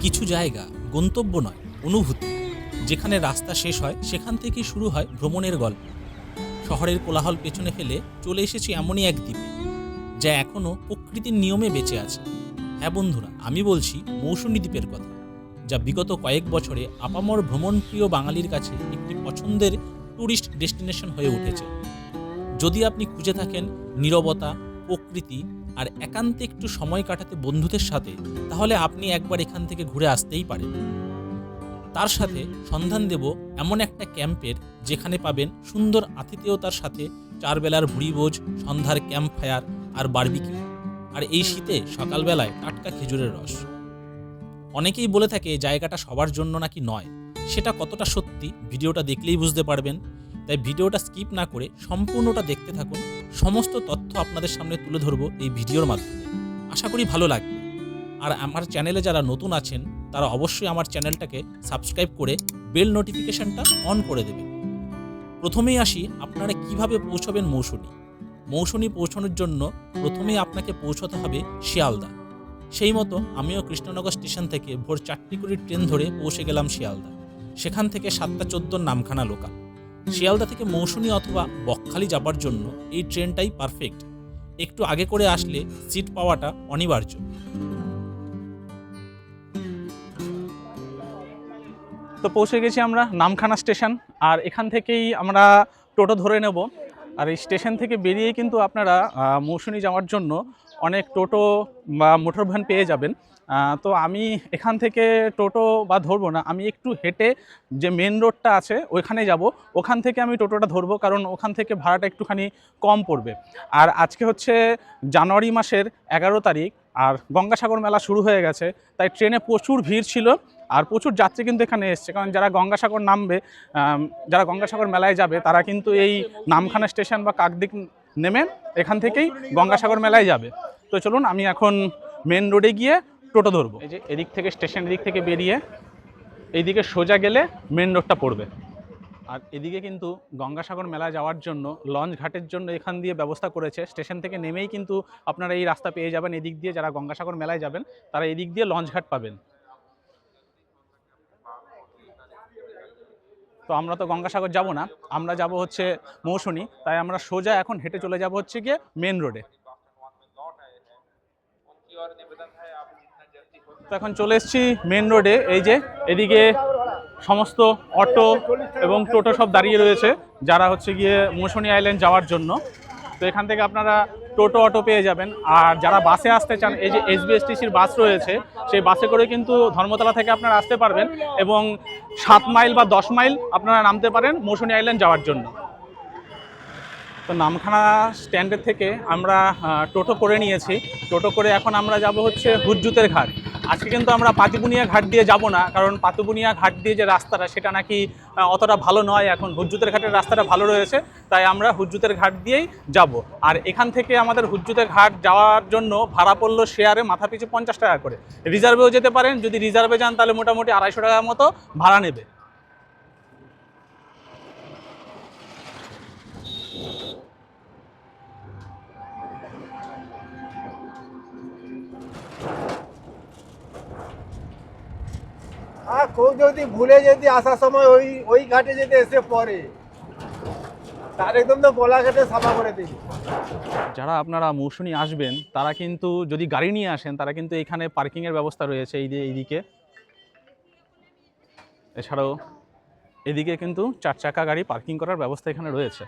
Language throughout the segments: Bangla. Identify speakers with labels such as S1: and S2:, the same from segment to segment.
S1: কিছু জায়গা গন্তব্য নয়, অনুভূতি। যেখানে রাস্তা শেষ হয় সেখান থেকেই শুরু হয় ভ্রমণের গল্প। শহরের কোলাহল পেছনে ফেলে চলে এসেছি এমনই এক দ্বীপে, যা এখনও প্রকৃতির নিয়মে বেঁচে আছে। হ্যাঁ বন্ধুরা, আমি বলছি মৌসুমী দ্বীপের কথা, যা বিগত কয়েক বছরে আপামর ভ্রমণপ্রিয় বাঙালির কাছে একটি পছন্দের ট্যুরিস্ট ডেস্টিনেশন হয়ে উঠেছে। যদি আপনি খুঁজে থাকেন নীরবতা, প্রকৃতি আর একান্তে একটু সময় কাটাতে বন্ধুদের সাথে, তাহলে আপনি একবার এখান থেকে ঘুরে আসতেই পারেন। তার সাথে সন্ধান দেব এমন একটা ক্যাম্পের, যেখানে পাবেন সুন্দর আতিথেয়তার সাথে 4 বেলার ভুরিভোজ, সন্ধ্যার ক্যাম্প ফায়ার আর বারবিকিউ, আর এই শীতে সকালবেলায় টাটকা খেজুরের রস। অনেকেই বলে থাকে জায়গাটা সবার জন্য নাকি নয়। সেটা কতটা সত্যি ভিডিওটা দেখলেই বুঝতে পারবেন। তাই ভিডিওটা স্কিপ না করে সম্পূর্ণটা দেখতে থাকুন। সমস্ত তথ্য আপনাদের সামনে তুলে ধরবো এই ভিডিওর মাধ্যমে। আশা করি ভালো লাগবে। আর আমার চ্যানেলে যারা নতুন আছেন তারা অবশ্যই আমার চ্যানেলটাকে সাবস্ক্রাইব করে বেল নোটিফিকেশনটা অন করে দেবেন। প্রথমেই আসি আপনারা কিভাবে পৌঁছবেন মৌসুমী পৌঁছানোর জন্য প্রথমেই আপনাকে পৌঁছতে হবে শিয়ালদা। সেই মতো আমিও কৃষ্ণনগর স্টেশন থেকে ভোর 4টি করে ট্রেন ধরে পৌঁছে গেলাম শিয়ালদা। সেখান থেকে 7:14 নামখানা লোকাল। শিয়ালদা থেকে মৌসুমী অথবা বকখালি যাবার জন্য এই ট্রেনটাই পারফেক্ট। একটু আগে করে আসলে সিট পাওয়াটা অনিবার্য। তো পৌঁছে গেছি আমরা নামখানা স্টেশন, আর এখান থেকেই আমরা টোটো ধরে নেব। আর এই স্টেশন থেকে বেরিয়ে কিন্তু আপনারা মৌসুমী যাওয়ার জন্য অনেক টোটো বা মোটর ভ্যান পেয়ে যাবেন। তো আমি এখান থেকে টোটো বা ধরবো না, আমি একটু হেঁটে যে মেন রোডটা আছে ওইখানে যাব। ওখান থেকে আমি টোটোটা ধরবো, কারণ ওখান থেকে ভাড়াটা একটুখানি কম পড়বে। আর আজকে হচ্ছে জানুয়ারি মাসের 11 তারিখ, আর গঙ্গাসাগর মেলা শুরু হয়ে গেছে, তাই ট্রেনে প্রচুর ভিড় ছিল। আর প্রচুর যাত্রী কিন্তু এখানে এসছে, কারণ যারা গঙ্গাসাগর নামবে, যারা গঙ্গাসাগর মেলায় যাবে, তারা কিন্তু এই নামখানা স্টেশন বা কাকদ্বীপ নেমে এখান থেকেই গঙ্গাসাগর মেলায় যাবে। তো চলুন আমি এখন মেন রোডে গিয়ে টোটো ধরবো। এই যে এদিক থেকে স্টেশন এদিক থেকে বেরিয়ে এইদিকে সোজা গেলে মেন রোডটা পড়বে। আর এদিকে কিন্তু গঙ্গাসাগর মেলায় যাওয়ার জন্য লঞ্চ ঘাটের জন্য এখান দিয়ে ব্যবস্থা করেছে। স্টেশন থেকে নেমেই কিন্তু আপনারা এই রাস্তা পেয়ে যাবেন। এদিক দিয়ে যারা গঙ্গাসাগর মেলায় যাবেন তারা এদিক দিয়ে লঞ্চ ঘাট পাবেন। তো আমরা তো গঙ্গাসাগর যাব না, আমরা যাব হচ্ছে মৌসুমী। তাই আমরা সোজা এখন হেঁটে চলে যাব হচ্ছে গিয়ে মেন রোডে। তো এখন চলে এসেছি মেন রোডে। এই যে এদিকে সমস্ত অটো এবং টোটো সব দাঁড়িয়ে রয়েছে, যারা হচ্ছে গিয়ে মৌসুমী আইল্যান্ড যাওয়ার জন্য। তো এখান থেকে আপনারা টোটো অটো পেয়ে যাবেন। আর যারা বাসে আসতে চান, এই যে SBSTCর বাস রয়েছে, সেই বাসে করে কিন্তু ধর্মতলা থেকে আপনারা আসতে পারবেন, এবং 7 মাইল বা 10 মাইল আপনারা নামতে পারেন মৌসুমী আইল্যান্ড যাওয়ার জন্য। তো নামখানা স্ট্যান্ডের থেকে আমরা টোটো করে নিয়েছি। টোটো করে এখন আমরা যাব হচ্ছে হুজ্জুতের ঘাট। আজকে কিন্তু আমরা পাতিবুনিয়া ঘাট দিয়ে যাব না, কারণ পাতিবুনিয়া ঘাট দিয়ে যে রাস্তাটা সেটা নাকি অতটা ভালো নয়। এখন হুজ্জুতের ঘাটের রাস্তাটা ভালো রয়েছে, তাই আমরা হুজ্জুতের ঘাট দিয়েই যাব। আর এখান থেকে আমাদের হুজ্জুতের ঘাট যাওয়ার জন্য ভাড়া পড়লো শেয়ারে মাথাপিছু 50 টাকা করে। রিজার্ভেও যেতে পারেন, যদি রিজার্ভে যান তাহলে মোটামুটি 250 টাকার মতো ভাড়া নেবে।
S2: কেউ যদি ভুলে যদি আসার সময় ওই ঘাটে যদি এসে পড়ে, তার একদম তো বলা ঘাটে সাফা করে দিই।
S1: যারা আপনারা মৌসুমী আসবেন তারা কিন্তু যদি গাড়ি নিয়ে আসেন, তারা কিন্তু এখানে পার্কিংয়ের ব্যবস্থা রয়েছে এইদিকে। এছাড়াও এদিকে কিন্তু 4 চাকা গাড়ি পার্কিং করার ব্যবস্থা এখানে রয়েছে।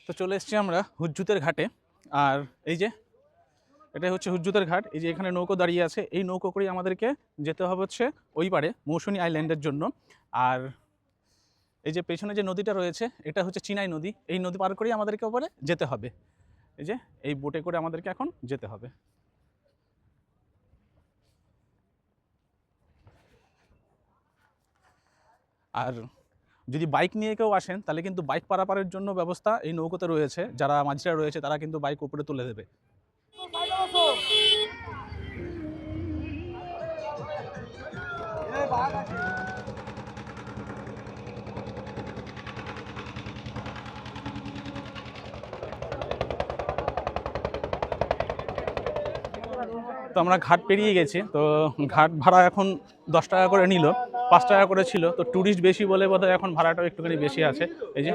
S1: তো চলে এসেছি আমরা হুজ্জুতের ঘাটে। আর এই যে এটাই হচ্ছে হুজ্জুতের ঘাট। এই যে এখানে নৌকো দাঁড়িয়ে আছে, এই নৌকো করেই আমাদেরকে যেতে হবে হচ্ছে ওই পারে মৌসুমী আইল্যান্ডের জন্য। আর এই যে পেছনে যে নদীটা রয়েছে এটা হচ্ছে চিনাই নদী, এই নদী পার করেই আমাদেরকে ওপারে যেতে হবে। এই যে এই বোটে করে আমাদেরকে এখন যেতে হবে। আর যদি বাইক নিয়ে কেউ আসেন তাহলে কিন্তু বাইক পারাপারের জন্য ব্যবস্থা এই নৌকোতে রয়েছে। যারা মাঝিরা রয়েছে তারা কিন্তু বাইক উপরে তুলে দেবে।
S3: আমরা ঘাট পেরিয়ে গেছি, তো ঘাট ভাড়া এখন 10 টাকা করে নিল, 5 টাকা করে ছিল, তো ট্যুরিস্ট বেশি বলে বোধহয় এখন ভাড়াটাও একটুখানি বেশি আছে। এই যে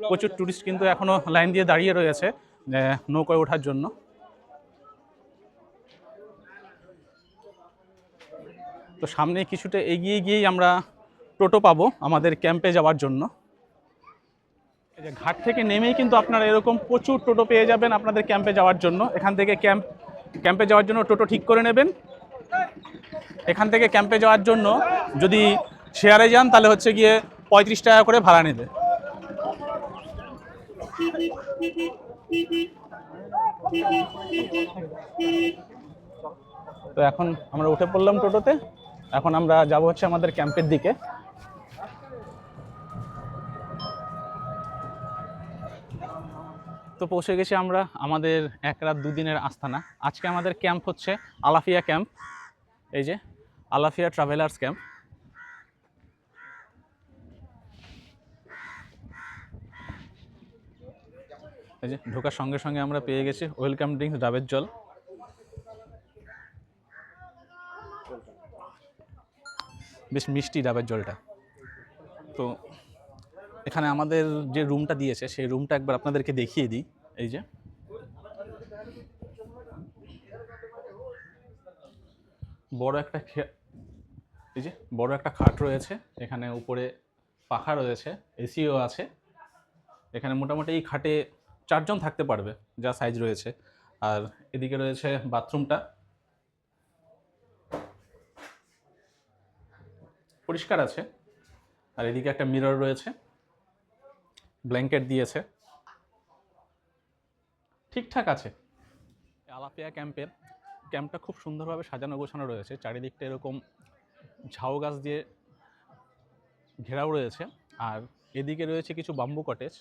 S3: প্রচুর ট্যুরিস্ট কিন্তু এখনও লাইন দিয়ে দাঁড়িয়ে রয়েছে নৌকায় ওঠার জন্য। তো সামনে কিছুটা এগিয়ে গিয়েই আমরা টোটো পাবো আমাদের ক্যাম্পে যাওয়ার জন্য। এই যে ঘাট থেকে নেমেই কিন্তু আপনারা এরকম প্রচুর টোটো পেয়ে যাবেন আপনাদের ক্যাম্পে যাওয়ার জন্য। এখান থেকে ক্যাম্পে যাওয়ার জন্য টোটো ঠিক করে নেবেন। এখান থেকে ক্যাম্পে যাওয়ার জন্য যদি শেয়ারে যান তাহলে হচ্ছে গিয়ে 35 টাকা করে ভাড়া নেবে। তো এখন আমরা উঠে পড়লাম টোটোতে, এখন আমরা যাব হচ্ছে আমাদের ক্যাম্পের দিকে। তো পৌঁছে গেছি আমরা আমাদের 1 রাত 2 দিনের আস্তানা। আজকে আমাদের ক্যাম্প হচ্ছে আলাফিয়া ক্যাম্প, এই যে আলাফিয়া ট্রাভেলার্স ক্যাম্প। এই যে ঢোকার সঙ্গে সঙ্গে আমরা পেয়ে গেছি ওয়েলকাম ড্রিঙ্কস ডাবের জল। বেশ মিষ্টি ডাবের জলটা। তো এখানে আমাদের যে রুমটা দিয়েছে সেই রুমটা একবার আপনাদেরকে দেখিয়ে দিই। এই যে বড় একটা খাট রয়েছে, এখানে উপরে পাখা রয়েছে, এসিও আছে। এখানে মোটামুটি এই খাটে 4 জন থাকতে পারবে যা সাইজ রয়েছে। আর এদিকে রয়েছে বাথরুমটা, পরিষ্কার আছে। আর এদিকে একটা মিরর রয়েছে, ব্ল্যাঙ্কেট দিয়েছে, ঠিকঠাক আছে। আলাফিয়া ক্যাম্পটা খুব সুন্দরভাবে সাজানো গোছানো রয়েছে। চারিদিকটা এরকম ঝাউ গাছ দিয়ে ঘেরাও রয়েছে। আর এদিকে রয়েছে কিছু বাম্বু কটেজ,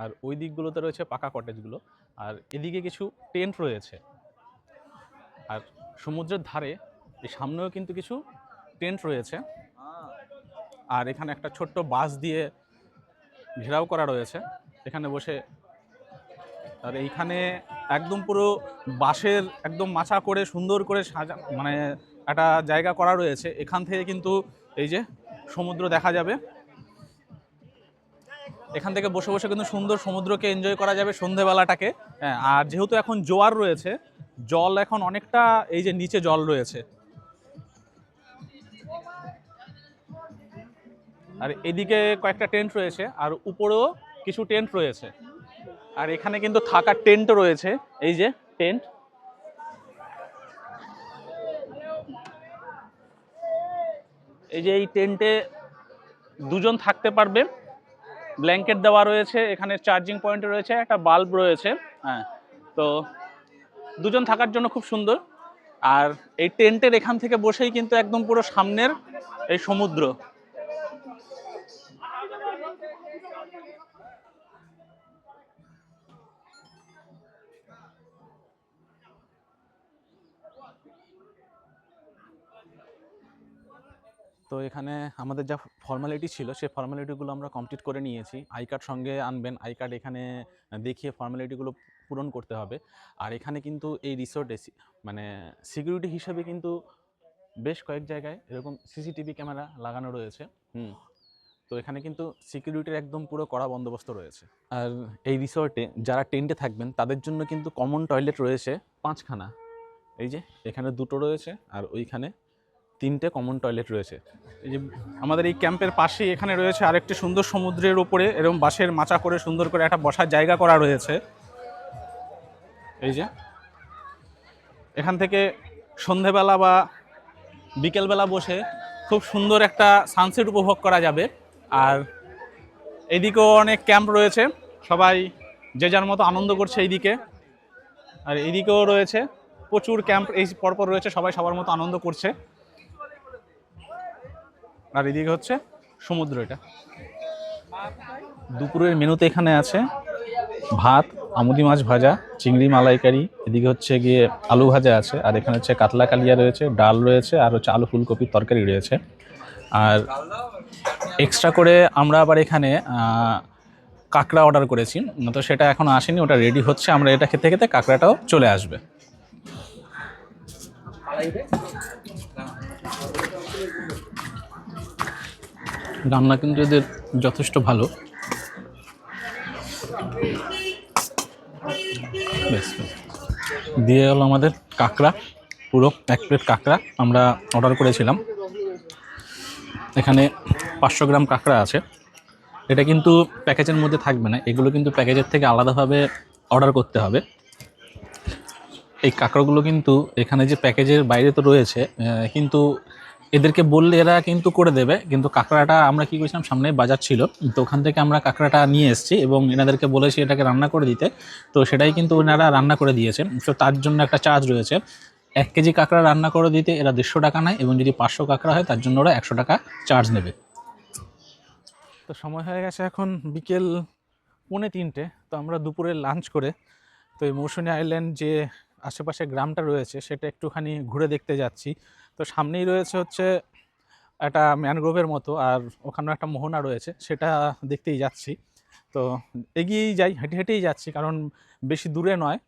S3: আর ওই দিকগুলোতে রয়েছে পাকা কটেজগুলো। আর এদিকে কিছু টেন্ট রয়েছে। আর সমুদ্রের ধারে এই সামনেও কিন্তু কিছু টেন্ট রয়েছে। আর এখানে একটা ছোট্ট বাঁশ দিয়ে ঘেরাও করা রয়েছে, এখানে বসে। আর এইখানে একদম পুরো বাঁশের একদম মাচা করে সুন্দর করে সাজা, মানে একটা জায়গা করা রয়েছে। এখান থেকে কিন্তু এই যে সমুদ্র দেখা যাবে। এখান থেকে বসে বসে কিন্তু সুন্দর সমুদ্রকে এনজয় করা যাবে সন্ধেবেলাটাকে। আর যেহেতু এখন জোয়ার রয়েছে, জল এখন অনেকটা এই যে নিচে জল রয়েছে। আর এদিকে কয়েকটা টেন্ট রয়েছে, আর উপরেও কিছু টেন্ট রয়েছে। আর এখানে কিন্তু থাকার টেন্টও রয়েছে, এই যে টেন্ট। এই যে এই টেন্টে 2 জন থাকতে পারবে, ব্ল্যাঙ্কেট দেওয়া রয়েছে, এখানে চার্জিং পয়েন্ট রয়েছে, একটা বাল্ব রয়েছে। হ্যাঁ, তো 2 জন থাকার জন্য খুব সুন্দর। আর এই টেন্টের এখান থেকে বসেই কিন্তু একদম পুরো সামনের এই সমুদ্র। তো এখানে আমাদের যা ফর্মালিটি ছিল সেই ফর্মালিটিগুলো আমরা কমপ্লিট করে নিয়েছি। আই কার্ড সঙ্গে আনবেন, আই কার্ড এখানে দেখিয়ে ফর্মালিটিগুলো পূরণ করতে হবে। আর এখানে কিন্তু এই রিসোর্টে মানে সিকিউরিটি হিসেবে কিন্তু বেশ কয়েক জায়গায় এরকম সিসিটিভি ক্যামেরা লাগানো রয়েছে। তো এখানে কিন্তু সিকিউরিটির একদম পুরো কড়া বন্দোবস্ত রয়েছে। আর এই রিসোর্টে যারা টেন্টে থাকবেন তাদের জন্য কিন্তু কমন টয়লেট রয়েছে 5খানা। এই যে এখানে 2টো রয়েছে, আর ওইখানে 3টে কমন টয়লেট রয়েছে। এই যে আমাদের এই ক্যাম্পের পাশেই এখানে রয়েছে আরেকটি সুন্দর সমুদ্রের উপরে এরকম বাঁশের মাচা করে সুন্দর করে একটা বসার জায়গা করা রয়েছে। এই যে এখান থেকে সন্ধেবেলা বা বিকেলবেলা বসে খুব সুন্দর একটা সানসেট উপভোগ করা যাবে। আর এদিকেও অনেক ক্যাম্প রয়েছে, সবাই যে যার মতো আনন্দ করছে এইদিকে। আর এইদিকেও রয়েছে প্রচুর ক্যাম্প, এই পরপর রয়েছে, সবাই সবার মতো আনন্দ করছে। আর এদিকে হচ্ছে সমুদ্র। এটা দুপুরের মেনুতে এখানে আছে ভাত, আমুদি মাছ ভাজা, চিংড়ি মালাইকারি, এদিকে হচ্ছে গিয়ে আলু ভাজা আছে, আর এখানে হচ্ছে কাতলা কালিয়া রয়েছে, ডাল রয়েছে, আর হচ্ছে আলু ফুলকপির তরকারি রয়েছে। আর এক্সট্রা করে আমরা আবার এখানে কাঁকড়া অর্ডার করেছি, তো সেটা এখনও আসেনি, ওটা রেডি হচ্ছে। আমরা এটা খেতে খেতে কাঁকড়াটাও চলে আসবে। রান্না কিন্তু এদের যথেষ্ট ভালো। বেশ দিয়ে হলো আমাদের কাঁকড়া, পুরো 1 প্লেট কাঁকড়া আমরা অর্ডার করেছিলাম। এখানে 500 গ্রাম কাঁকড়া আছে। এটা কিন্তু প্যাকেজের মধ্যে থাকবে না, এগুলো কিন্তু প্যাকেজের থেকে আলাদাভাবে অর্ডার করতে হবে। এই কাঁকড়াগুলো কিন্তু এখানে যে প্যাকেজের বাইরে তো রয়েছে, কিন্তু এদেরকে বললে এরা কিন্তু করে দেবে। কিন্তু কাঁকড়াটা আমরা কী করেছিলাম, সামনে বাজার ছিল, তো ওখান থেকে আমরা কাঁকড়াটা নিয়ে এসেছি এবং এনাদেরকে বলেছি এটাকে রান্না করে দিতে, তো সেটাই কিন্তু ওনারা রান্না করে দিয়েছে। তো তার জন্য একটা চার্জ রয়েছে। 1 কেজি কাঁকড়া রান্না করে দিতে এরা 150 টাকা নেয়, এবং যদি 500 কাঁকড়া হয় তার জন্য ওরা 100 টাকা চার্জ নেবে। তো সময় হয়ে গেছে এখন বিকেল 2:45। তো আমরা দুপুরে লাঞ্চ করে তো এই মৌসুনী আইল্যান্ড যে আশেপাশে গ্রামটা রয়েছে সেটা একটুখানি ঘুরে দেখতে যাচ্ছি। তো সামনেই রয়েছে হচ্ছে একটা ম্যানগ্রোভের মতো, আর ওখানে একটা মোহনা রয়েছে, সেটা দেখতেই যাচ্ছি। তো এগিয়েই যাই, হেঁটে হেঁটেই যাচ্ছি, কারণ বেশি দূরে নয়।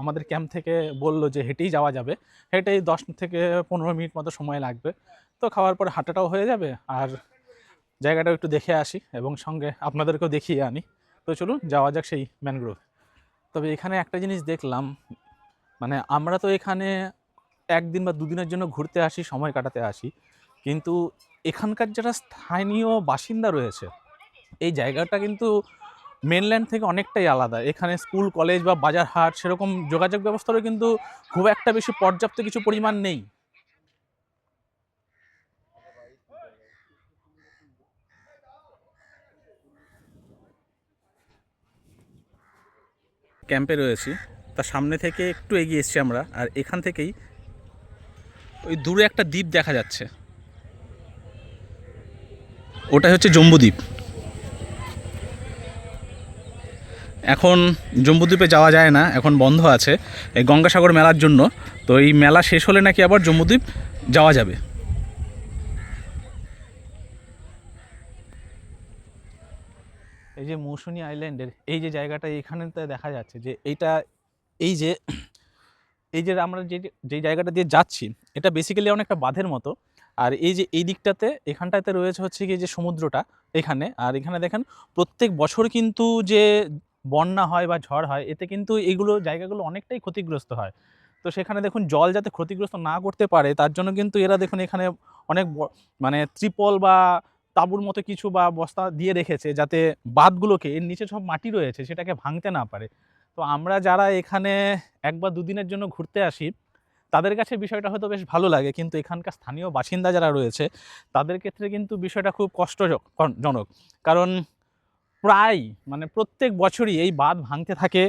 S3: আমাদের ক্যাম্প থেকে বলল যে হেঁটেই যাওয়া যাবে, হেঁটেই 10 থেকে 15 মিনিট মতো সময় লাগবে। তো খাওয়ার পরে হাঁটাটাও হয়ে যাবে, আর জায়গাটাও একটু দেখে আসি এবং সঙ্গে আপনাদেরকেও দেখিয়ে আনি। তো চলুন যাওয়া যাক সেই ম্যানগ্রোভ। তবে এখানে একটা জিনিস দেখলাম, মানে আমরা তো এখানে 1 দিন বা 2 দিনের জন্য ঘুরতে আসি, সময় কাটাতে আসি, কিন্তু এখানকার যারা স্থানীয় বাসিন্দা রয়েছে, এই জায়গাটা কিন্তু মেনল্যান্ড থেকে অনেকটাই আলাদা। এখানে স্কুল, কলেজ বা বাজার হাট সেরকম যোগাযোগ ব্যবস্থারও কিন্তু খুব একটা বেশি পর্যাপ্ত কিছু পরিমাণ নেই। ক্যাম্পে রয়েছি, তার সামনে থেকে একটু এগিয়ে এসেছি আমরা, আর এখান থেকেই ওই দূরে একটা দ্বীপ দেখা যাচ্ছে, ওটাই হচ্ছে জম্বুদ্বীপ। এখন জম্বুদ্বীপে যাওয়া যায় না, এখন বন্ধ আছে এই গঙ্গাসাগর মেলার জন্য। তো এই মেলা শেষ হলে নাকি আবার জম্বুদ্বীপ যাওয়া যাবে। এই যে মৌসুনী আইল্যান্ডের এই যে জায়গাটা, এখানেতে দেখা যাচ্ছে যে এইটা, এই যে আমরা যে জায়গাটা দিয়ে যাচ্ছি, এটা বেসিক্যালি অনেকটা বাঁধের মতো। আর এই যে এই দিকটাতে, এখানটাতে রয়েছে হচ্ছে কি যে সমুদ্রটা এখানে। আর এখানে দেখেন প্রত্যেক বছর কিন্তু যে বন্যা হয় বা ঝড় হয়, এতে কিন্তু এইগুলো জায়গাগুলো অনেকটাই ক্ষতিগ্রস্ত হয়। তো সেখানে দেখুন জল যাতে ক্ষতিগ্রস্ত না করতে পারে তার জন্য কিন্তু এরা দেখুন এখানে অনেক মানে ত্রিপল বা তাঁবুর মতো কিছু বা বস্তা দিয়ে রেখেছে, যাতে বাঁধগুলোকে, এর নিচে সব মাটি রয়েছে, সেটাকে ভাঙতে না পারে। তো আমরা যারা এখানে 1 বা 2 দিনের জন্য ঘুরতে আসি, তাদের কাছে বিষয়টা হয়তো বেশ ভালো লাগে, কিন্তু এখানকার স্থানীয় বাসিন্দা যারা রয়েছে তাদের ক্ষেত্রে কিন্তু বিষয়টা খুব কষ্টজনক। কারণ প্রায় মানে প্রত্যেক বছরই এই বাঁধ ভাঙতে থাকে।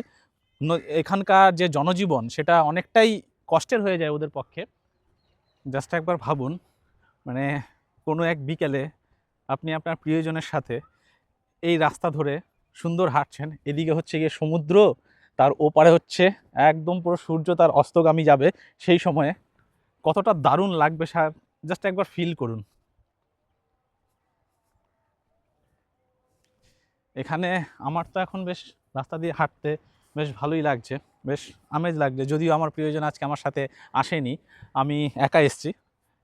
S3: এখানকার যে জনজীবন সেটা অনেকটাই কষ্টের হয়ে যায় ওদের পক্ষে। জাস্ট একবার ভাবুন, মানে কোনো এক বিকেলে আপনি আপনার প্রিয়জনের সাথে এই রাস্তা ধরে সুন্দর হাঁটছেন, এদিকে হচ্ছে গিয়ে সমুদ্র, তার ওপারে হচ্ছে একদম পুরো সূর্য তার অস্তগামী যাবে, সেই সময়ে কতটা দারুণ লাগবে স্যার, জাস্ট একবার ফিল করুন। এখানে আমার তো এখন বেশ রাস্তা দিয়ে হাঁটতে বেশ ভালোই লাগছে, বেশ আমেজ লাগছে। যদিও আমার প্রিয়জন আজকে আমার সাথে আসেনি, আমি একা এসছি।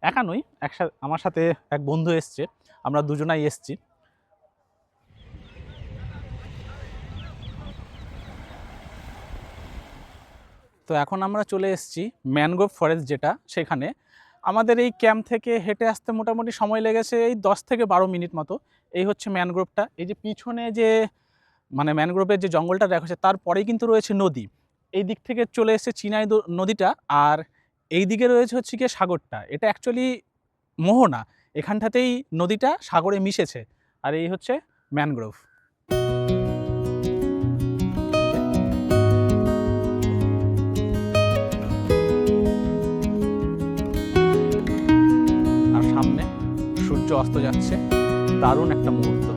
S3: একা নই, একসাথে আমার সাথে এক বন্ধু এসছে, আমরা দুজনাই এসছি। তো এখন আমরা চলে এসেছি ম্যানগ্রোভ ফরেস্ট, যেটা সেখানে আমাদের এই ক্যাম্প থেকে হেঁটে আসতে মোটামুটি সময় লেগেছে এই 10 থেকে 12 মিনিট মতো। এই হচ্ছে ম্যানগ্রোভটা। এই যে পিছনে যে মানে ম্যানগ্রোভের যে জঙ্গলটা দেখা যাচ্ছে, তারপরেই কিন্তু রয়েছে নদী। এই দিক থেকে চলে এসেছে চিনাই নদীটা, আর এই দিকে রয়েছে হচ্ছে গিয়ে সাগরটা। এটা অ্যাকচুয়ালি মোহনা, এখানটাতেই নদীটা সাগরে মিশেছে, আর এই হচ্ছে ম্যানগ্রোভ। আর সামনে সূর্য অস্ত যাচ্ছে, দারুণ একটা মুহূর্ত।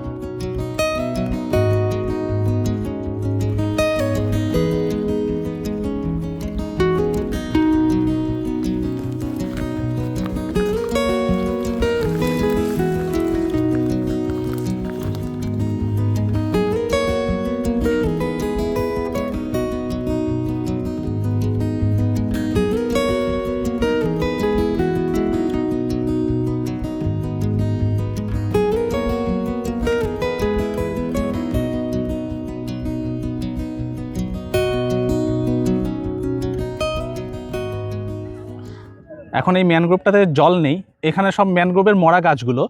S3: এখন এই ম্যানগ্রোভটাতে জল নেই, এখানে সব ম্যানগ্রোভের মরা গাছগুলো,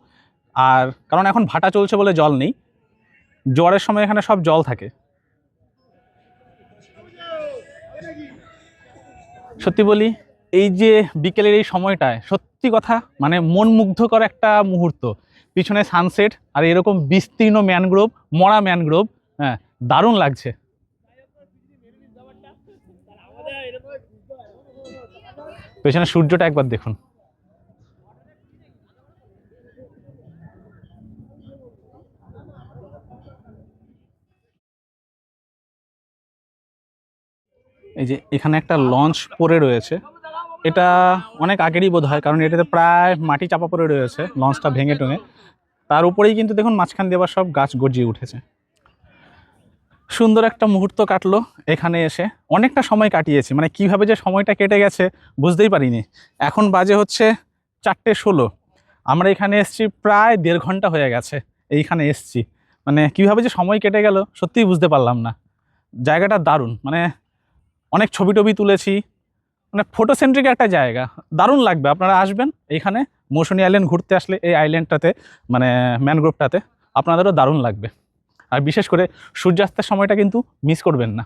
S3: আর কারণ এখন ভাটা চলছে বলে জল নেই, জোয়ারের সময় এখানে সব জল থাকে। সত্যি বলি, এই যে বিকেলের এই সময়টায় সত্যি কথা মানে মন মুগ্ধকর একটা মুহূর্ত। পিছনে সানসেট আর এরকম বিস্তীর্ণ ম্যানগ্রোভ, মরা ম্যানগ্রোভ, হ্যাঁ দারুণ লাগছে। পেছনে সূর্যটা একবার দেখুন। এই যে এখানে একটা লঞ্চ পড়ে রয়েছে, এটা অনেক আগেরই বোধ হয়, কারণ এটাতে প্রায় মাটি চাপা পড়ে রয়েছে, লঞ্চটা ভেঙে টঙে। তার উপরেই কিন্তু দেখুন মাঝখান দিয়ে আবার সব গাছ গজিয়ে উঠেছে। সুন্দর একটা মুহূর্ত কাটলো এখানে এসে, অনেকটা সময় কাটিয়েছি, মানে কিভাবে যে সময়টা কেটে গেছে বুঝতেই পারিনি। এখন বাজে হচ্ছে 4:16, আমরা এখানে এসছি প্রায় 1.5 ঘন্টা হয়ে গেছে এইখানে এসছি। মানে কিভাবে যে সময় কেটে গেল সত্যিই বুঝতে পারলাম না। জায়গাটা দারুণ, মানে অনেক ছবি টবি তুলেছি, মানে ফটোসেন্ট্রিক একটা জায়গা, দারুণ লাগবে। আপনারা আসবেন এইখানে মৌসুনী আইল্যান্ড ঘুরতে আসলে এই আইল্যান্ডটাতে, মানে ম্যানগ্রোভটাতে আপনাদেরও দারুণ লাগবে। আর বিশেষ করে সূর্যাস্তের সময়টা কিন্তু মিস করবেন না।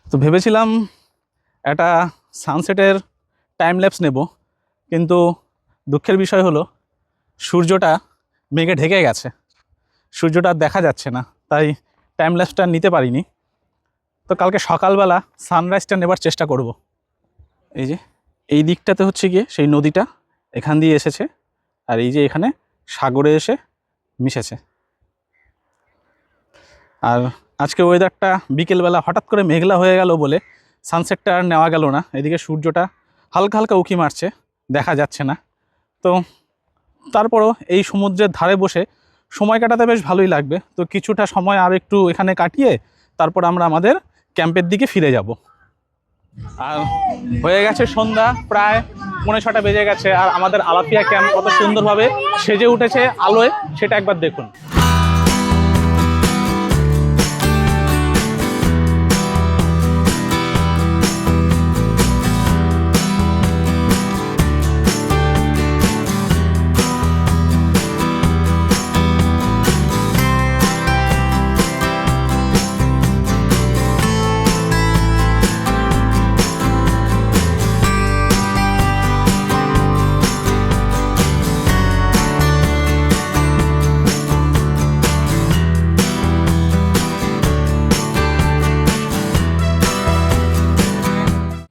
S3: তো ভেবেছিলাম একটা সানসেটের টাইম ল্যাপস নেব, কিন্তু দুঃখের বিষয় হলো সূর্যটা মেঘে ঢেকে গেছে, সূর্যটা দেখা যাচ্ছে না, তাই টাইম ল্যাপসটা নিতে পারিনি। তো কালকে সকালবেলা সানরাইজটা নেবার চেষ্টা করব। এই যে এই দিকটাতে হচ্ছে গিয়ে সেই নদীটা এখান দিয়ে এসেছে, আর এই যে এখানে সাগরে এসে মিশেছে। আর আজকে ওয়েদারটা বিকেলবেলা হঠাৎ করে মেঘলা হয়ে গেল বলে সানসেটটা আর নেওয়া গেল না। এদিকে সূর্যটা হালকা হালকা উঁকি মারছে, দেখা যাচ্ছে না। তো তারপরও এই সমুদ্রের ধারে বসে সময় কাটাতে বেশ ভালোই লাগবে। তো কিছুটা সময় আর একটু এখানে কাটিয়ে তারপর আমরা আমাদের ক্যাম্পের দিকে ফিরে যাব। আর হয়ে গেছে সন্ধ্যা, প্রায় 6:45 বেজে গেছে, আর আমাদের আলাপিয়া ক্যাম্প কত সুন্দরভাবে সেজে উঠেছে আলোয়, সেটা একবার দেখুন।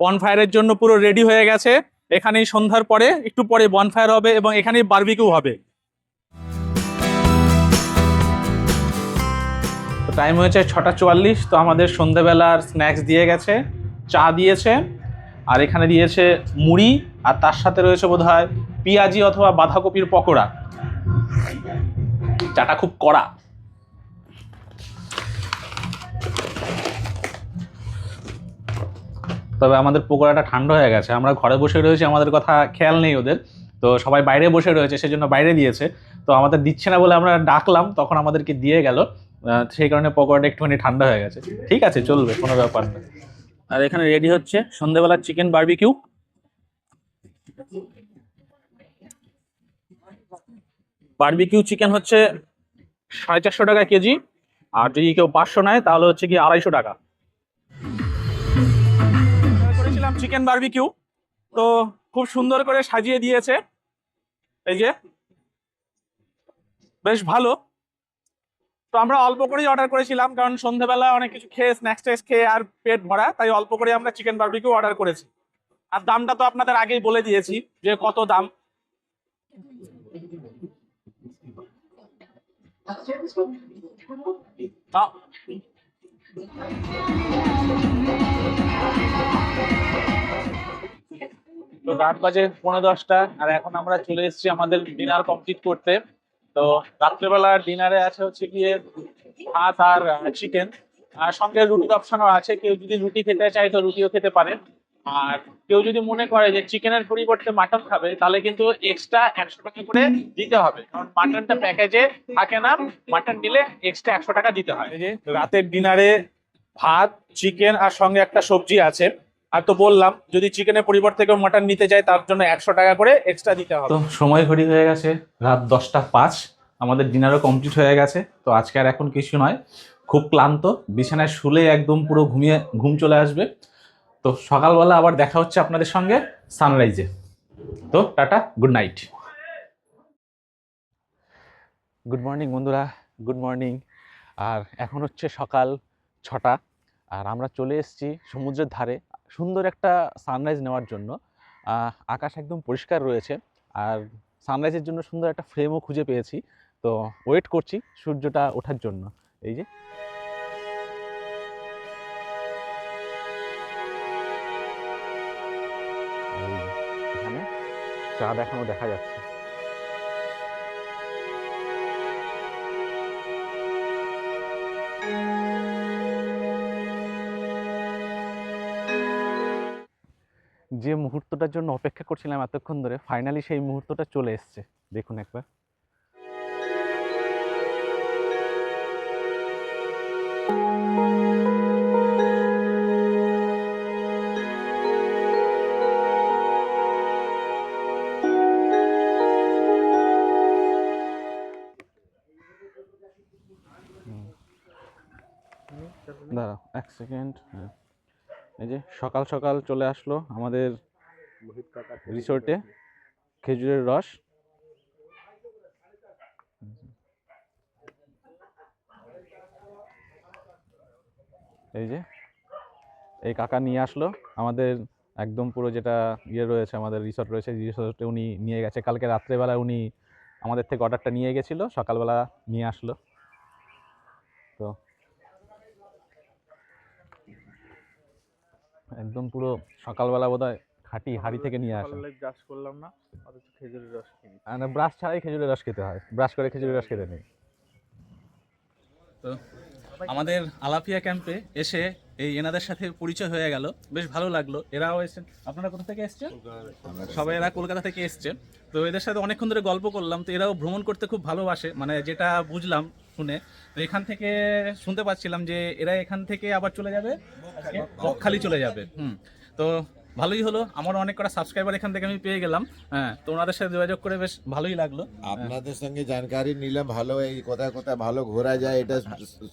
S3: বনফায়ারের জন্য পুরো রেডি হয়ে গেছে। এখানেই সন্ধ্যার পরে একটু পরে বনফায়ার হবে এবং এখানেই বারবিকিউ হবে। তো টাইম হয়েছে 6:44। তো আমাদের সন্ধ্যাবেলার স্ন্যাক্স দিয়ে গেছে, চা দিয়েছে, আর এখানে দিয়েছে মুড়ি, আর তার সাথে রয়েছে বোধহয় পেঁয়াজি অথবা বাঁধাকপির পকোড়া। চাটা খুব কড়া। তবে আমাদের পকোড়াটা ঠান্ডা হয়ে গেছে, আমরা ঘরে বসে রয়েছি, আমাদের কথা খেয়াল নেই ওদের। তো সবাই বাইরে বসে রয়েছে, সেজন্য বাইরে দিয়েছে। তো আমাদের দিচ্ছে না বলে আমরা ডাকলাম, তখন আমাদেরকে দিয়ে গেল, সেই কারণে পকোড়াটা একটুখানি ঠান্ডা হয়ে গেছে। ঠিক আছে, চলবে, কোনো ব্যাপার না। আর এখানে রেডি হচ্ছে সন্ধ্যেবেলার চিকেন বারবিকিউ। বারবিকিউ চিকেন হচ্ছে 450 টাকা কেজি, আর যদি কেউ 500 নেয় তাহলে হচ্ছে কি 250 টাকা। করেছিলাম চিকেন বারবিকিউ, তো খুব সুন্দর করে সাজিয়ে দিয়েছে, এই যে বেশ ভালো। তো আমরা অল্প করেই অর্ডার করেছিলাম, কারণ সন্ধ্যাবেলা অনেক কিছু খেয়ে স্ন্যাক্স খেয়ে আর পেট ভরা, তাই অল্প করে আমরা চিকেন বারবিকিউ অর্ডার করেছি। আর দামটা তো আপনাদের আগেই বলে দিয়েছি যে কত দাম। তো রাত বাজে 9:10, আর এখন আমরা চলে এসেছি আমাদের ডিনার কমপ্লিট করতে। তো রাত্রেবেলার ডিনারে আছে হচ্ছে গিয়ে ভাত আর চিকেন, আর সঙ্গে রুটির অপশনও আছে। কেউ যদি রুটি খেতে চায় তো রুটিও খেতে পারে, আর কেউ যদি মনে করে যে চিকেনের পরিবর্তে মাটন খাবে তাহলে কিন্তু এক্সট্রা 100 টাকা করে দিতে হবে, কারণ মাটনটা প্যাকেজে থাকে না, মাটন নিলে এক্সট্রা 100 টাকা দিতে হয়। এই যে রাতের ডিনারে ভাত, চিকেন আর সঙ্গে একটা সবজি আছে,
S4: আর তো বললাম যদি চিকেনের পরিবর্তে কেউ মাটন নিতে চায় তার জন্য 100 টাকা করে এক্সট্রা দিতে হবে।
S3: তো সময় ঘড়ি হয়ে গেছে রাত 10টা 5, আমাদের ডিনারও কমপ্লিট হয়ে গেছে। তো আজকে আর এখন কিছু নয়, খুব ক্লান্ত, বিছানায় শুলে একদম পুরো ঘুম চলে আসবে। তো সকালবেলা আবার দেখা হচ্ছে আপনাদের সঙ্গে সানরাইজে। তো tata, good night. Good morning বন্ধুরা, গুড মর্নিং। আর এখন হচ্ছে সকাল 6টা, আর আমরা চলে এসেছি সমুদ্রের ধারে সুন্দর একটা সানরাইজ নেওয়ার জন্য। আকাশ একদম পরিষ্কার রয়েছে, আর সানরাইজের জন্য সুন্দর একটা ফ্রেমও খুঁজে পেয়েছি। তো ওয়েট করছি সূর্যটা ওঠার জন্য। এই যে এখানে চাঁদ এখনো দেখা যাচ্ছে। যে মুহূর্তটার জন্য অপেক্ষা করছিলাম এতক্ষণ ধরে, ফাইনালি সেই মুহূর্তটা চলে এসছে। দেখুন একবার। দাঁড়াও 1 সেকেন্ড। হ্যাঁ, এই যে সকাল সকাল চলে আসলো আমাদের রিসোর্টে খেজুরের রস। এই যে এই কাকা নিয়ে আসলো আমাদের একদম পুরো যেটা রয়েছে, আমাদের রিসোর্ট রয়েছে, রিসোর্টে উনি নিয়ে গেছে। কালকে রাত্রেবেলা উনি আমাদের থেকে অর্ডারটা নিয়ে গেছিল, সকালবেলা নিয়ে আসলো। তো একদম পুরো সকালবেলা বোধহয় খাঁটি হাঁড়ি থেকে নিয়ে আসে।
S4: ব্রাশ করলাম না, অথচ খেজুরের রস কিনি।
S3: ব্রাশ ছাড়াই খেজুরের রস খেতে হয়, ব্রাশ করে খেজুরের রস খেতে নেই।
S1: তো আমাদের আলাপিয়া ক্যাম্পে এসে এই এনাদের সাথে পরিচয় হয়ে গেল, বেশ ভালো লাগলো। এরাও এসেছেন। আপনারা কোথা থেকে এসছেন? সবাই এরা কলকাতা থেকে এসছে। তো এদের সাথে অনেকক্ষণ ধরে গল্প করলাম। তো এরাও ভ্রমণ করতে খুব ভালোবাসে, মানে যেটা বুঝলাম শুনে। তো এখান থেকে শুনতে পাচ্ছিলাম যে এরা এখান থেকে আবার চলে যাবে বকখালি চলে যাবে। তো ভালোই হলো, আমারও অনেক কটা সাবস্ক্রাইবার এখান থেকে আমি পেয়ে গেলাম। হ্যাঁ, তো ওনাদের সাথে যোগাযোগ করে বেশ ভালোই লাগলো।
S5: আপনাদের সঙ্গে জানকারি নিলাম, ভালো এই কোথায় কোথায় ভালো ঘোরা যায় এটা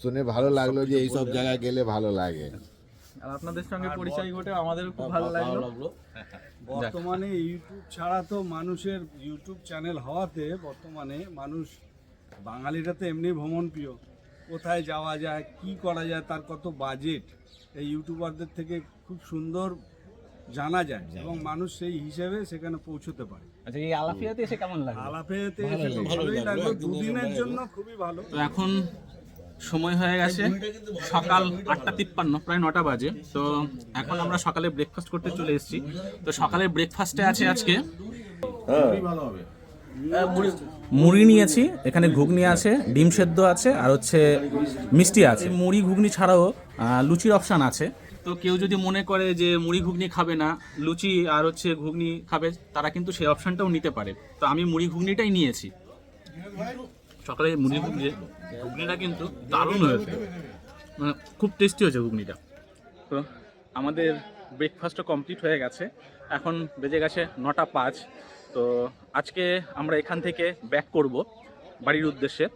S5: শুনে ভালো লাগলো যে এই সব জায়গায় গেলে ভালো লাগে।
S1: আর আপনাদের সঙ্গে পরিচয় ঘটে আমাদেরও খুব ভালো লাগলো।
S6: বর্তমানে ইউটিউব ছাড়া তো মানুষের, ইউটিউব চ্যানেল হওয়াতে বর্তমানে মানুষ, বাঙালিরা তো এমনি ভ্রমণ প্রিয়, কোথায় যাওয়া যায়, কি করা যায়, তার কত বাজেট এই ইউটিউবারদের থেকে খুব সুন্দর জানা যায় এবং মানুষ সেই হিসেবে সেখানে পৌঁছতে পারে।
S1: আচ্ছা, এই আলাপিয়াতে এসে কেমন লাগলো?
S6: আলাপেতে এসে তো ভালোই লাগলো, দুদিনের জন্য খুবই ভালো।
S1: তো এখন সময় হয়ে গেছে সকাল 8:53, প্রায় 9টা বাজে। তো এখন আমরা সকালে ব্রেকফাস্ট করতে চলে এসেছি। তো সকালে ব্রেকফাস্টে আছে আজকে মুড়ি নিয়েছি, এখানে ঘুগনি আছে, ডিম সেদ্ধ আছে, আর হচ্ছে মিষ্টি আছে। মুড়ি ঘুগনি ছাড়াও লুচির অপশান আছে। তো কেউ যদি মনে করে যে মুড়ি ঘুগনি খাবে না, লুচি আর হচ্ছে ঘুগনি খাবে, তারা কিন্তু সেই অপশানটাও নিতে পারে। তো আমি মুড়ি ঘুগনিটাই নিয়েছি। সকালে ঘুগনিটা কিন্তু দারুণ হয়েছে, মানে খুব টেস্টি হয়েছে ঘুগনিটা। তো আমাদের ব্রেকফাস্টও কমপ্লিট হয়ে গেছে, এখন বেজে গেছে 9টা 5। তো আজকে আমরা এখান থেকে ব্যাক করব বাড়ির উদ্দেশ্যে।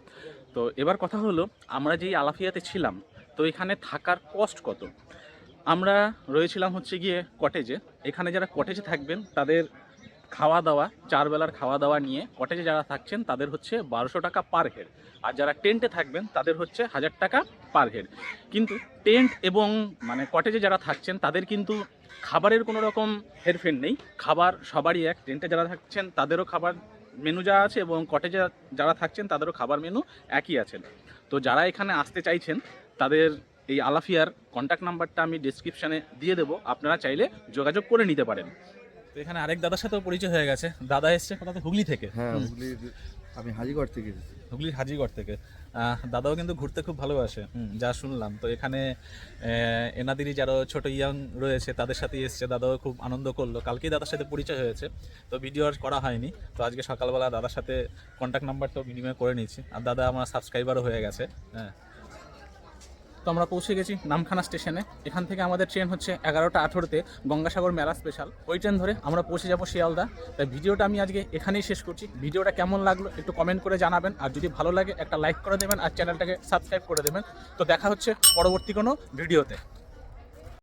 S1: তো এবার কথা হলো, আমরা যেই আলাফিয়াতে ছিলাম, তো এখানে থাকার কস্ট কত? আমরা রয়েছিলাম হচ্ছে গিয়ে কটেজে। এখানে যারা কটেজে থাকবেন তাদের খাওয়া দাওয়া, 4 বেলার খাওয়া দাওয়া নিয়ে কটেজে যারা থাকছেন তাদের হচ্ছে 1200 টাকা পার হেড। আর যারা টেন্টে থাকবেন তাদের হচ্ছে 1000 টাকা পার হেড। কিন্তু টেন্ট এবং মানে কটেজে যারা থাকছেন তাদের কিন্তু খাবারের কোনো রকম হেরফের নেই, খাবার সবারই এক। টেন্টে যারা থাকছেন তাদেরও খাবার মেনু যা আছে, এবং কটেজে যারা থাকছেন তাদেরও খাবার মেনু একই আছে। তো যারা এখানে আসতে চাইছেন তাদের এই আলাফিয়ার কন্ট্যাক্ট নাম্বারটা আমি ডেসক্রিপশানে দিয়ে দেবো, আপনারা চাইলে যোগাযোগ করে নিতে পারেন। তো এখানে আরেক দাদার সাথেও পরিচয় হয়ে গেছে। দাদা এসছে কোথা থেকে? হুগলি থেকে।
S5: হ্যাঁ, আমি হাজিগড় থেকে এসেছি।
S1: হুগলির হাজিগড় থেকে। দাদাও কিন্তু ঘুরতে খুব ভালোবাসে, যা শুনলাম। তো এখানে এনাদেরই যারা ছোট ইয়াং রয়েছে তাদের সাথে এসছে, দাদাও খুব আনন্দ করলো। কালকেই দাদার সাথে পরিচয় হয়েছে, তো ভিডিও আর করা হয়নি। তো আজকে সকালবেলা দাদার সাথে কন্ট্যাক্ট নাম্বারটাও বিনিময় করে নিয়েছি। আর দাদা আমার সাবস্ক্রাইবারও হয়ে গেছে। হ্যাঁ,
S3: তো আমরা পৌঁছে গেছি নামখানা স্টেশনে। এখান থেকে আমাদের ট্রেন হচ্ছে 11টা 18-তে গঙ্গাসাগর মেলা স্পেশাল। ওই ট্রেন ধরে আমরা পৌঁছে যাব শিয়ালদা। তাই ভিডিওটা আমি আজকে এখানেই শেষ করছি। ভিডিওটা কেমন লাগলো একটু কমেন্ট করে জানাবেন, আর যদি ভালো লাগে একটা লাইক করে দেবেন আর চ্যানেলটাকে সাবস্ক্রাইব করে দেবেন। তো দেখা হচ্ছে পরবর্তী কোনো ভিডিওতে।